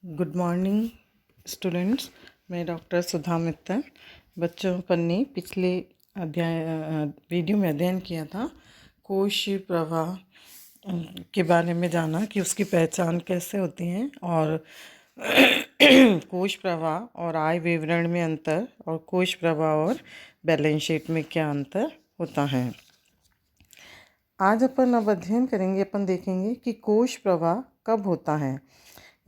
Good morning students. मैं doctor सुधा मित्तल। बच्चों अपन ने पिछले वीडियो में अध्ययन किया था कोश प्रवाह के बारे में, जाना कि उसकी पहचान कैसे होती है और कोश प्रवाह और आय विवरण में अंतर, और कोश प्रवाह और बैलेंस शीट में क्या अंतर होता है। आज अपन अब अध्ययन करेंगे, अपन देखेंगे कि कोश प्रवाह कब होता है,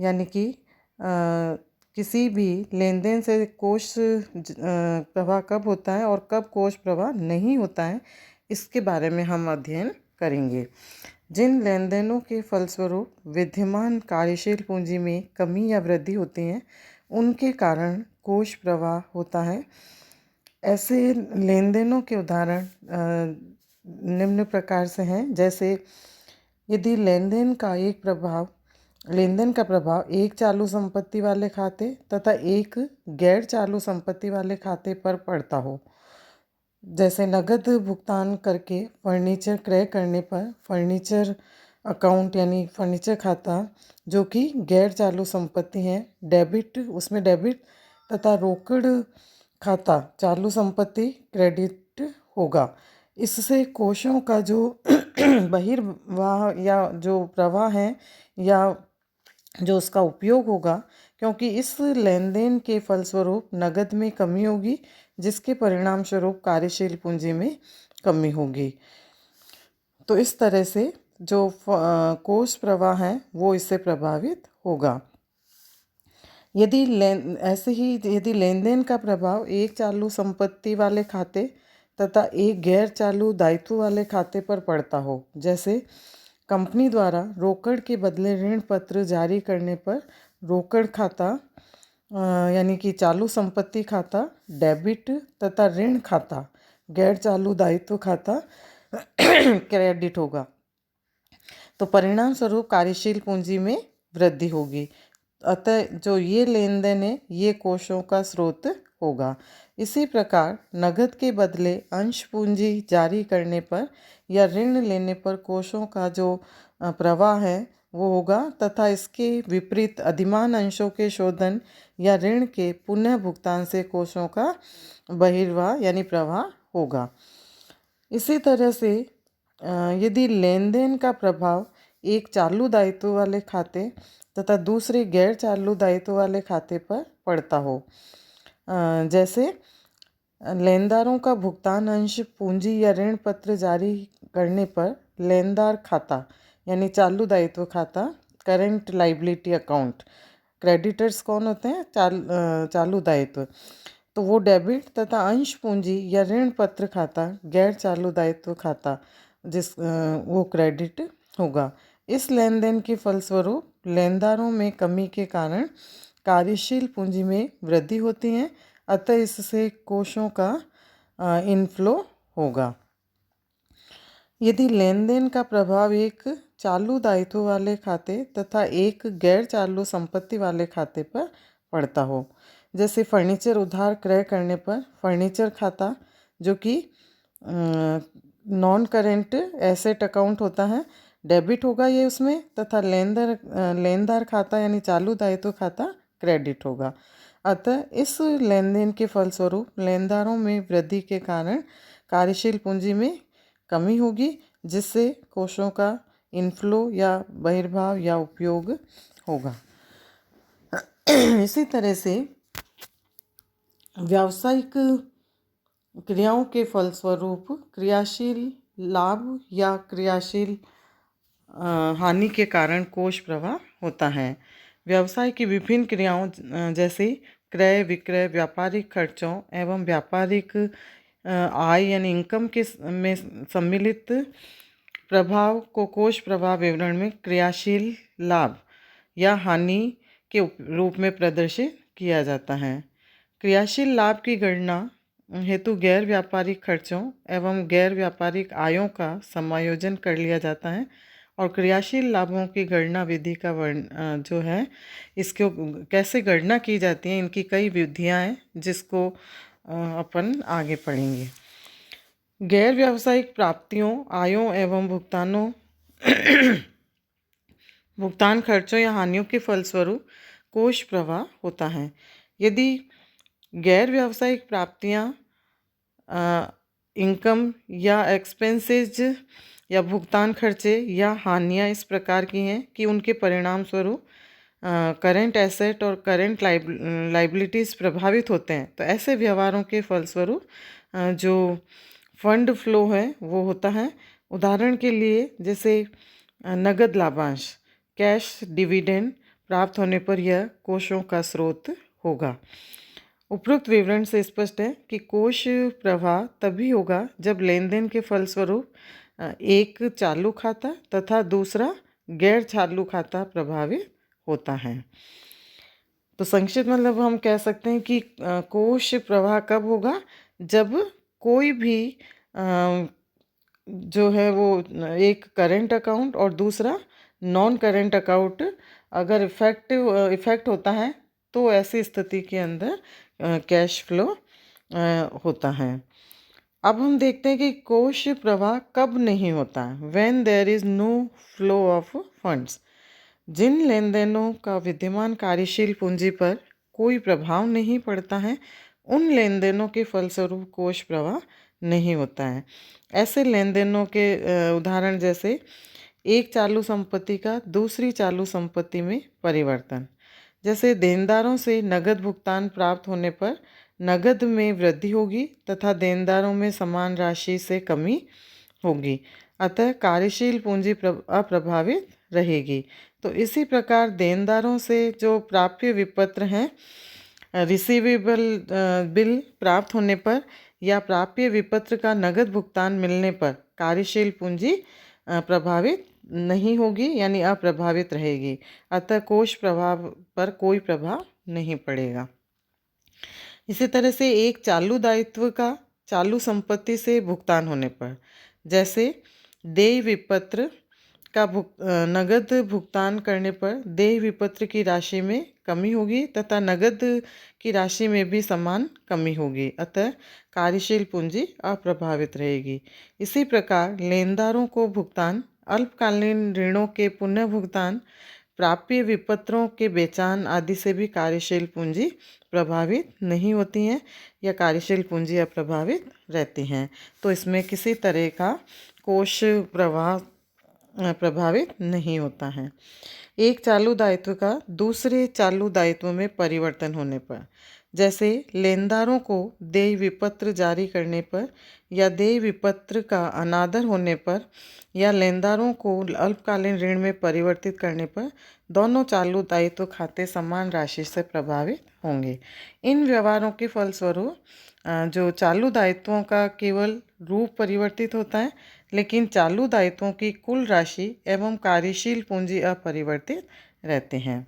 यानी कि किसी भी लेन देन से कोश प्रवाह कब होता है और कब कोश प्रवाह नहीं होता है, इसके बारे में हम अध्ययन करेंगे। जिन लेन देनों के फलस्वरूप विद्यमान कार्यशील पूंजी में कमी या वृद्धि होती है, उनके कारण कोश प्रवाह होता है। ऐसे लेन देनों के उदाहरण निम्न प्रकार से हैं। जैसे यदि लेन देन का प्रभाव एक चालू संपत्ति वाले खाते तथा एक गैर चालू संपत्ति वाले खाते पर पड़ता हो, जैसे नगद भुगतान करके फर्नीचर क्रय करने पर फर्नीचर अकाउंट यानी फर्नीचर खाता जो कि गैर चालू संपत्ति है, उसमें डेबिट तथा रोकड़ खाता चालू संपत्ति क्रेडिट होगा। इससे कोशों का जो बहिर्वाह या जो प्रवाह है या जो उसका उपयोग होगा, क्योंकि इस लेन देन के फलस्वरूप नगद में कमी होगी, जिसके परिणाम स्वरूप कार्यशील पूंजी में कमी होगी। तो इस तरह से जो कोश प्रवाह है वो इससे प्रभावित होगा। यदि लेन देन का प्रभाव एक चालू संपत्ति वाले खाते तथा एक गैर चालू दायित्व वाले खाते पर पड़ता हो, जैसे कंपनी द्वारा रोकड़ के बदले ऋण पत्र जारी करने पर रोकड़ खाता यानी कि चालू संपत्ति खाता डेबिट तथा ऋण खाता गैर चालू दायित्व खाता क्रेडिट होगा, तो परिणाम स्वरूप कार्यशील पूंजी में वृद्धि होगी। अतः जो ये लेन देन है ये कोशों का स्रोत होगा। इसी प्रकार नगद के बदले अंश पूंजी जारी करने पर या ऋण लेने पर कोशों का जो प्रवाह है वो होगा, तथा इसके विपरीत अधिमान अंशों के शोधन या ऋण के पुनः भुगतान से कोशों का बहिर्वाह यानी प्रवाह होगा। इसी तरह से यदि लेन देन का प्रभाव एक चालू दायित्व वाले खाते तथा दूसरे गैर चालू दायित्व वाले खाते पर पड़ता हो, जैसे लेनदारों का भुगतान अंश पूंजी या ऋण पत्र जारी करने पर लेनदार खाता यानी चालू दायित्व खाता करेंट लाइबिलिटी अकाउंट, क्रेडिटर्स कौन होते हैं? चालू दायित्व, तो वो डेबिट तथा अंश पूंजी या ऋण पत्र खाता गैर चालू दायित्व खाता वो क्रेडिट होगा। इस लेन देन के फलस्वरूप लेनदारों में कमी के कारण कार्यशील पूंजी में वृद्धि होती है, अतः इससे कोशों का इनफ्लो होगा। यदि लेन देन का प्रभाव एक चालू दायित्व वाले खाते तथा एक गैर चालू संपत्ति वाले खाते पर पड़ता हो, जैसे फर्नीचर उधार क्रय करने पर फर्नीचर खाता जो कि नॉन करेंट एसेट अकाउंट होता है, डेबिट होगा ये उसमें, तथा लेनदार खाता यानी चालू दायित्व खाता क्रेडिट होगा। अतः इस लेन देन के फलस्वरूप लेनदारों में वृद्धि के कारण कार्यशील पूंजी में कमी होगी, जिससे कोशों का इनफ्लो या बहिर्भाव या उपयोग होगा। इसी तरह से व्यावसायिक क्रियाओं के फलस्वरूप क्रियाशील लाभ या क्रियाशील हानि के कारण कोश प्रवाह होता है। व्यवसाय की विभिन्न क्रियाओं जैसे क्रय विक्रय, व्यापारिक खर्चों एवं व्यापारिक आय यानी इनकम के में सम्मिलित प्रभाव को कोश प्रवाह विवरण में क्रियाशील लाभ या हानि के रूप में प्रदर्शित किया जाता है। क्रियाशील लाभ की गणना हेतु गैर व्यापारिक खर्चों एवं गैर व्यापारिक आयों का समायोजन कर लिया जाता है, और क्रियाशील लाभों की गणना विधि का जो है इसको कैसे गणना की जाती है, इनकी कई विधियां हैं जिसको अपन आगे पढ़ेंगे। गैर व्यावसायिक प्राप्तियों, आयों एवं भुगतान खर्चों या हानियों के फलस्वरूप कोष प्रवाह होता है। यदि गैर व्यावसायिक प्राप्तियां इनकम या एक्सपेंसेस या भुगतान खर्चे या हानियां इस प्रकार की हैं कि उनके परिणाम स्वरूप करेंट एसेट और करेंट लाइबिलिटीज़ प्रभावित होते हैं, तो ऐसे व्यवहारों के फलस्वरूप जो फंड फ्लो है वो होता है। उदाहरण के लिए जैसे नगद लाभांश, कैश डिविडेंड प्राप्त होने पर यह कोषों का स्रोत होगा। उपरोक्त विवरण से स्पष्ट है कि कोष प्रवाह तभी होगा जब लेन देन के फलस्वरूप एक चालू खाता तथा दूसरा गैर चालू खाता प्रभावित होता है। तो संक्षिप्त मतलब हम कह सकते हैं कि कोष प्रवाह कब होगा, जब कोई भी जो है वो एक करेंट अकाउंट और दूसरा नॉन करेंट अकाउंट अगर इफेक्ट होता है, तो ऐसी स्थिति के अंदर कैश फ्लो होता है। अब हम देखते हैं कि कोष प्रवाह कब नहीं होता है, when there is no flow of funds. जिन लेन देनों का विद्यमान कार्यशील पूंजी पर कोई प्रभाव नहीं पड़ता है, उन लेन देनों के फलस्वरूप कोष प्रवाह नहीं होता है। ऐसे लेन देनों के उदाहरण जैसे एक चालू संपत्ति का दूसरी चालू संपत्ति में परिवर्तन, जैसे देनदारों से नगद भुगतान प्राप्त होने पर नगद में वृद्धि होगी तथा देनदारों में समान राशि से कमी होगी, अतः कार्यशील पूंजी अप्रभावित रहेगी। तो इसी प्रकार देनदारों से जो प्राप्य विपत्र हैं, रिसीवेबल बिल प्राप्त होने पर या प्राप्य विपत्र का नगद भुगतान मिलने पर कार्यशील पूंजी प्रभावित नहीं होगी, यानी अप्रभावित रहेगी, अतः कोष प्रवाह पर कोई प्रभाव नहीं पड़ेगा। इसी तरह से एक चालू दायित्व का चालू संपत्ति से भुगतान होने पर, जैसे देय विपत्र का नगद भुगतान करने पर देय विपत्र की राशि में कमी होगी तथा नगद की राशि में भी समान कमी होगी, अतः कार्यशील पूंजी अप्रभावित रहेगी। इसी प्रकार लेनदारों को भुगतान, अल्पकालीन ऋणों के पुनः भुगतान, प्राप्य विपत्रों के बेचान आदि से भी कार्यशील पूंजी प्रभावित नहीं होती हैं या कार्यशील पूंजी अप्रभावित रहती हैं। तो इसमें किसी तरह का कोष प्रवाह प्रभावित नहीं होता है। एक चालू दायित्व का दूसरे चालू दायित्व में परिवर्तन होने पर, जैसे लेनदारों को देय विपत्र जारी करने पर या देय विपत्र का अनादर होने पर या लेनदारों को अल्पकालीन ऋण में परिवर्तित करने पर दोनों चालू दायित्व खाते समान राशि से प्रभावित होंगे। इन व्यवहारों के फलस्वरूप जो चालू दायित्वों का केवल रूप परिवर्तित होता है, लेकिन चालू दायित्वों की कुल राशि एवं कार्यशील पूंजी अपरिवर्तित रहते हैं।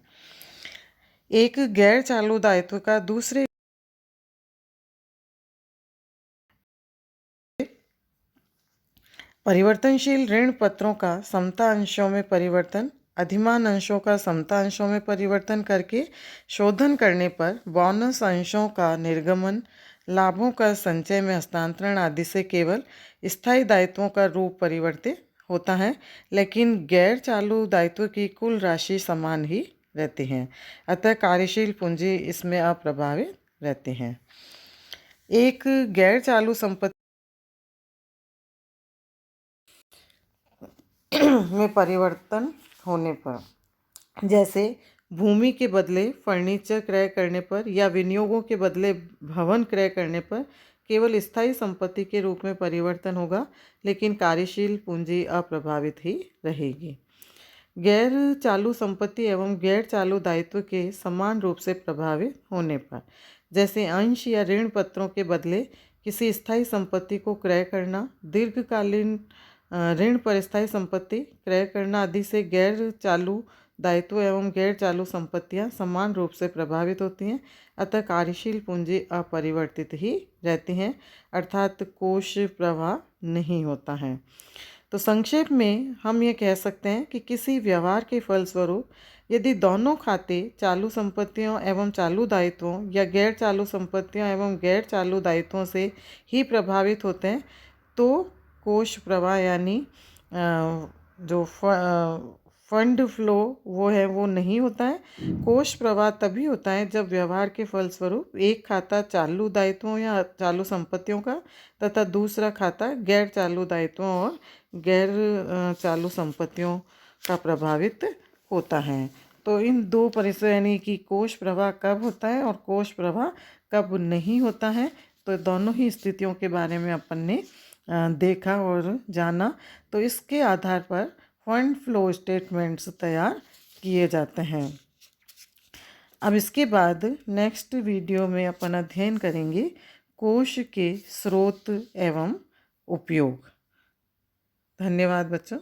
एक गैर चालू दायित्व का दूसरे परिवर्तनशील ऋण पत्रों का समता अंशों में परिवर्तन, अधिमान अंशों का समता अंशों में परिवर्तन करके शोधन करने पर बोनस अंशों का निर्गमन, लाभों का संचय में हस्तांतरण आदि से केवल स्थायी दायित्वों का रूप परिवर्तित होता है, लेकिन गैर चालू दायित्व की कुल राशि समान ही रहती है, अतः कार्यशील पूंजी इसमें अप्रभावित रहती है। एक गैर चालू संपत्ति में परिवर्तन होने पर, जैसे भूमि के बदले फर्नीचर क्रय करने पर या विनियोगों के बदले भवन क्रय करने पर केवल स्थायी संपत्ति के रूप में परिवर्तन होगा, लेकिन कार्यशील पूंजी अप्रभावित ही रहेगी। गैर चालू संपत्ति एवं गैर चालू दायित्व के समान रूप से प्रभावित होने पर, जैसे अंश या ऋण पत्रों के बदले किसी स्थायी संपत्ति को क्रय करना, दीर्घकालीन ऋण पर स्थायी संपत्ति क्रय करना आदि से गैर चालू दायित्व एवं गैर चालू संपत्तियां समान रूप से प्रभावित होती हैं, अतः कार्यशील पूंजी अपरिवर्तित ही रहती हैं, अर्थात कोष प्रवाह नहीं होता है। तो संक्षेप में हम ये कह सकते हैं कि किसी व्यवहार के फलस्वरूप यदि दोनों खाते चालू संपत्तियों एवं चालू दायित्वों या गैर चालू संपत्तियों एवं गैर चालू दायित्वों से ही प्रभावित होते हैं, तो कोष प्रवाह यानी जो फंड फ्लो वो है वो नहीं होता है। कोष प्रवाह तभी होता है जब व्यवहार के फलस्वरूप एक खाता चालू दायित्वों या चालू संपत्तियों का तथा दूसरा खाता गैर चालू दायित्वों और गैर चालू संपत्तियों का प्रभावित होता है। तो इन दो परिस्थितियों यानी कि कोष प्रवाह कब होता है और कोष प्रवाह कब नहीं होता है, तो दोनों ही स्थितियों के बारे में अपन ने देखा और जाना। तो इसके आधार पर फंड फ्लो स्टेटमेंट्स तैयार किए जाते हैं। अब इसके बाद नेक्स्ट वीडियो में अपन अध्ययन करेंगे कोष के स्रोत एवं उपयोग। धन्यवाद बच्चों।